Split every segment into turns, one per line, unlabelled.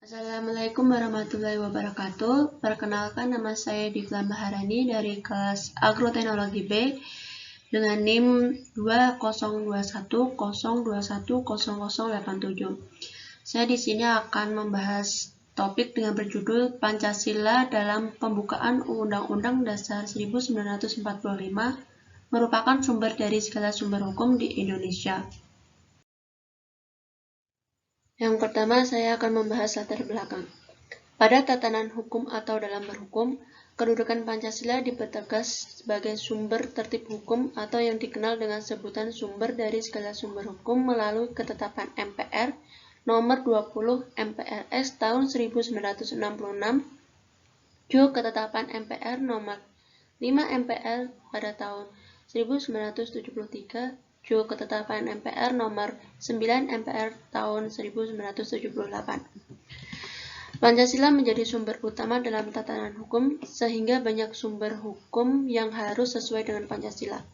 Assalamualaikum warahmatullahi wabarakatuh. Perkenalkan, nama saya Difla Maharani dari kelas Agroteknologi B dengan NIM 202102100087. Saya di sini akan membahas topik dengan berjudul Pancasila dalam pembukaan Undang-Undang Dasar 1945 merupakan sumber dari segala sumber hukum di Indonesia. Yang pertama, saya akan membahas latar belakang. Pada tatanan hukum atau dalam berhukum, kedudukan Pancasila dipertegas sebagai sumber tertib hukum atau yang dikenal dengan sebutan sumber dari segala sumber hukum melalui ketetapan MPR nomor 20 MPRS tahun 1966, Jo ketetapan MPR nomor 5 MPR pada tahun 1973, Jo ketetapan MPR nomor 9 MPR tahun 1978. Pancasila menjadi sumber utama dalam tatanan hukum, sehingga banyak sumber hukum yang harus sesuai dengan Pancasila.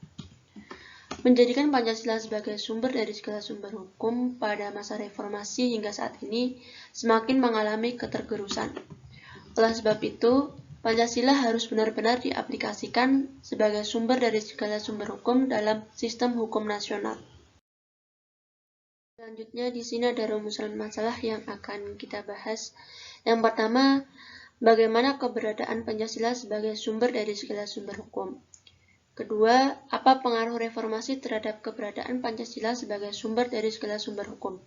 Menjadikan Pancasila sebagai sumber dari segala sumber hukum pada masa reformasi hingga saat ini semakin mengalami ketergerusan. Oleh sebab itu, Pancasila harus benar-benar diaplikasikan sebagai sumber dari segala sumber hukum dalam sistem hukum nasional. Selanjutnya, di sini ada rumusan masalah yang akan kita bahas. Yang pertama, bagaimana keberadaan Pancasila sebagai sumber dari segala sumber hukum. Kedua, apa pengaruh reformasi terhadap keberadaan Pancasila sebagai sumber dari segala sumber hukum.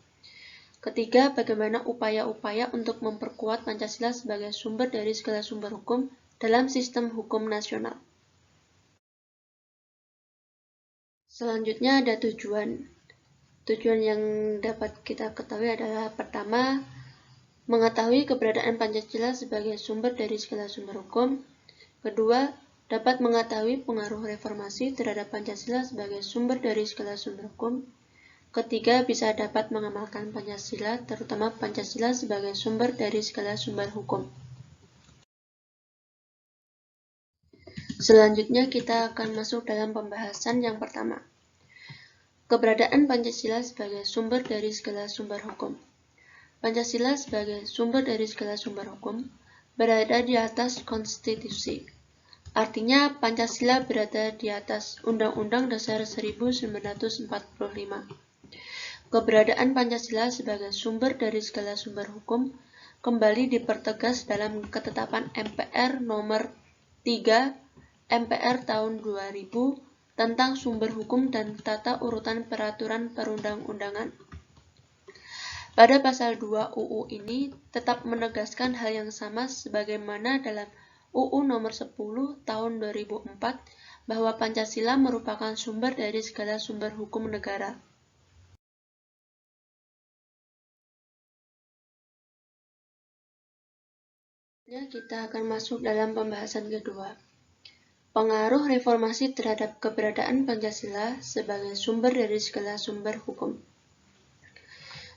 Ketiga, bagaimana upaya-upaya untuk memperkuat Pancasila sebagai sumber dari segala sumber hukum dalam sistem hukum nasional. Selanjutnya ada tujuan. Tujuan yang dapat kita ketahui adalah pertama, mengetahui keberadaan Pancasila sebagai sumber dari segala sumber hukum. Kedua, dapat mengetahui pengaruh reformasi terhadap Pancasila sebagai sumber dari segala sumber hukum. Ketiga, bisa dapat mengamalkan Pancasila, terutama Pancasila sebagai sumber dari segala sumber hukum. Selanjutnya kita akan masuk dalam pembahasan yang pertama. Keberadaan Pancasila sebagai sumber dari segala sumber hukum. Pancasila sebagai sumber dari segala sumber hukum berada di atas konstitusi. Artinya Pancasila berada di atas Undang-Undang Dasar 1945. Keberadaan Pancasila sebagai sumber dari segala sumber hukum kembali dipertegas dalam ketetapan MPR nomor 3 MPR tahun 2000 tentang sumber hukum dan tata urutan peraturan perundang-undangan. Pada pasal 2 UU ini tetap menegaskan hal yang sama sebagaimana dalam UU nomor 10 tahun 2004 bahwa Pancasila merupakan sumber dari segala sumber hukum negara. Kita akan masuk dalam pembahasan kedua. Pengaruh reformasi terhadap keberadaan Pancasila sebagai sumber dari segala sumber hukum.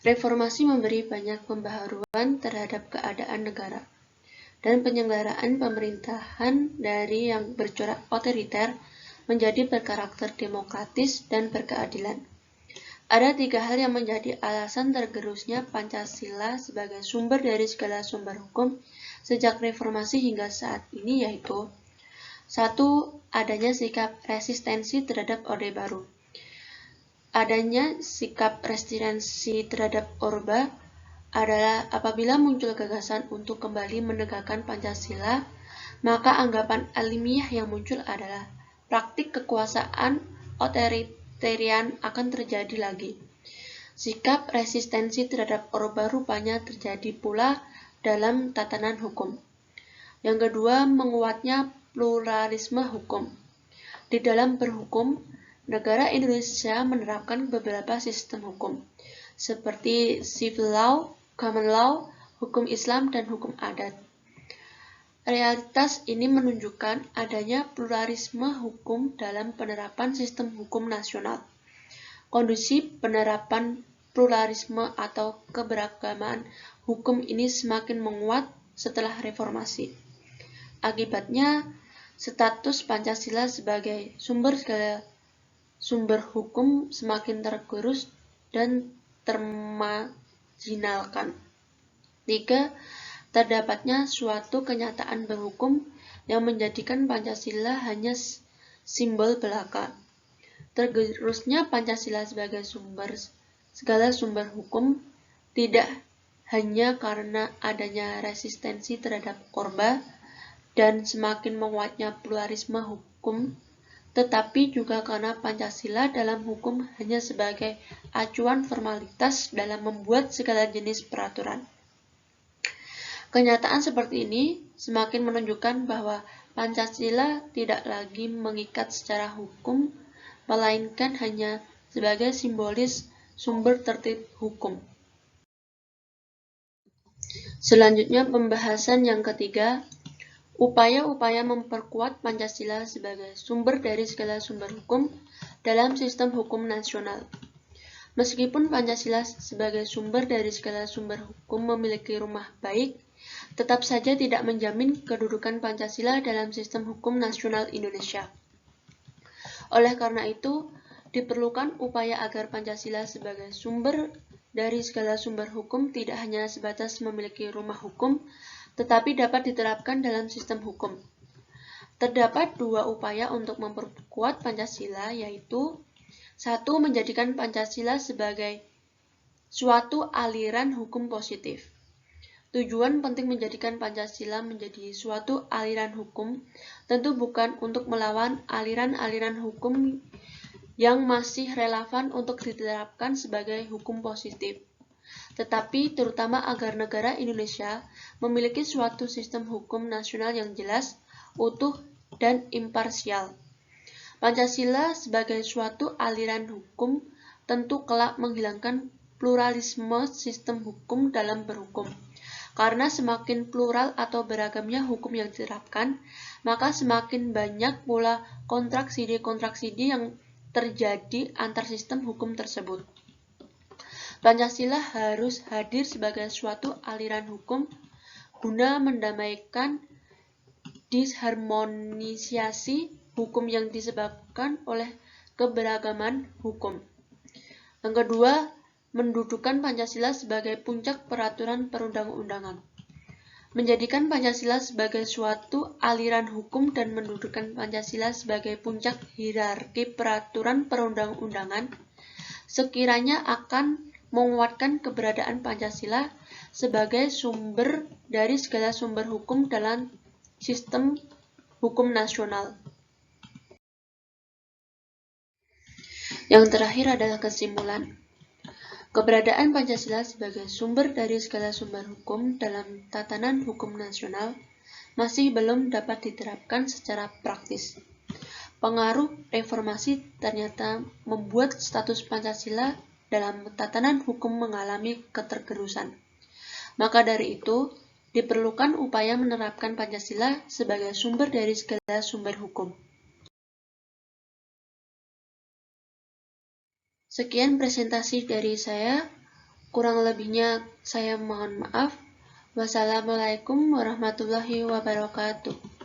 Reformasi memberi banyak pembaharuan terhadap keadaan negara dan penyelenggaraan pemerintahan dari yang bercorak otoriter menjadi berkarakter demokratis dan berkeadilan. Ada 3 hal yang menjadi alasan tergerusnya Pancasila sebagai sumber dari segala sumber hukum sejak reformasi hingga saat ini, yaitu 1. Adanya sikap resistensi terhadap Orde Baru. Adanya sikap resistensi terhadap Orde adalah apabila muncul gagasan untuk kembali menegakkan Pancasila, maka anggapan alamiah yang muncul adalah praktik kekuasaan otoritarian akan terjadi lagi. Sikap resistensi terhadap Orde rupanya terjadi pula dalam tatanan hukum. Yang kedua, menguatnya pluralisme hukum. Di dalam berhukum, negara Indonesia menerapkan beberapa sistem hukum, seperti civil law, common law, hukum Islam, dan hukum adat. Realitas ini menunjukkan adanya pluralisme hukum dalam penerapan sistem hukum nasional. Kondisi penerapan pluralisme atau keberagaman hukum ini semakin menguat setelah reformasi. Akibatnya, status Pancasila sebagai sumber hukum semakin tergerus dan termarginalkan. 3. Terdapatnya suatu kenyataan berhukum yang menjadikan Pancasila hanya simbol belaka. Tergerusnya Pancasila sebagai segala sumber hukum tidak hanya karena adanya resistensi terhadap Orba dan semakin menguatnya pluralisme hukum, tetapi juga karena Pancasila dalam hukum hanya sebagai acuan formalitas dalam membuat segala jenis peraturan. Kenyataan seperti ini semakin menunjukkan bahwa Pancasila tidak lagi mengikat secara hukum, melainkan hanya sebagai simbolis sumber tertib hukum. Selanjutnya pembahasan yang ketiga, upaya-upaya memperkuat Pancasila sebagai sumber dari segala sumber hukum dalam sistem hukum nasional. Meskipun Pancasila sebagai sumber dari segala sumber hukum memiliki rumah baik, tetap saja tidak menjamin kedudukan Pancasila dalam sistem hukum nasional Indonesia. Oleh karena itu, diperlukan upaya agar Pancasila sebagai sumber dari segala sumber hukum tidak hanya sebatas memiliki rumah hukum, tetapi dapat diterapkan dalam sistem hukum. Terdapat dua upaya untuk memperkuat Pancasila, yaitu 1. Menjadikan Pancasila sebagai suatu aliran hukum positif. Tujuan penting menjadikan Pancasila menjadi suatu aliran hukum tentu bukan untuk melawan aliran-aliran hukum yang masih relevan untuk diterapkan sebagai hukum positif, tetapi terutama agar negara Indonesia memiliki suatu sistem hukum nasional yang jelas, utuh, dan imparsial. Pancasila sebagai suatu aliran hukum tentu kelak menghilangkan pluralisme sistem hukum dalam berhukum. Karena semakin plural atau beragamnya hukum yang diterapkan, maka semakin banyak pula kontraksidi-kontraksidi yang terjadi antar sistem hukum tersebut. Pancasila harus hadir sebagai suatu aliran hukum guna mendamaikan disharmonisasi hukum yang disebabkan oleh keberagaman hukum. Yang kedua, mendudukan Pancasila sebagai puncak peraturan perundang-undangan. Menjadikan Pancasila sebagai suatu aliran hukum dan mendudukan Pancasila sebagai puncak hierarki peraturan perundang-undangan sekiranya akan menguatkan keberadaan Pancasila sebagai sumber dari segala sumber hukum dalam sistem hukum nasional. Yang terakhir adalah kesimpulan. Keberadaan Pancasila sebagai sumber dari segala sumber hukum dalam tatanan hukum nasional masih belum dapat diterapkan secara praktis. Pengaruh reformasi ternyata membuat status Pancasila dalam tatanan hukum mengalami ketergerusan. Maka dari itu, diperlukan upaya menerapkan Pancasila sebagai sumber dari segala sumber hukum. Sekian presentasi dari saya, kurang lebihnya saya mohon maaf. Wassalamualaikum warahmatullahi wabarakatuh.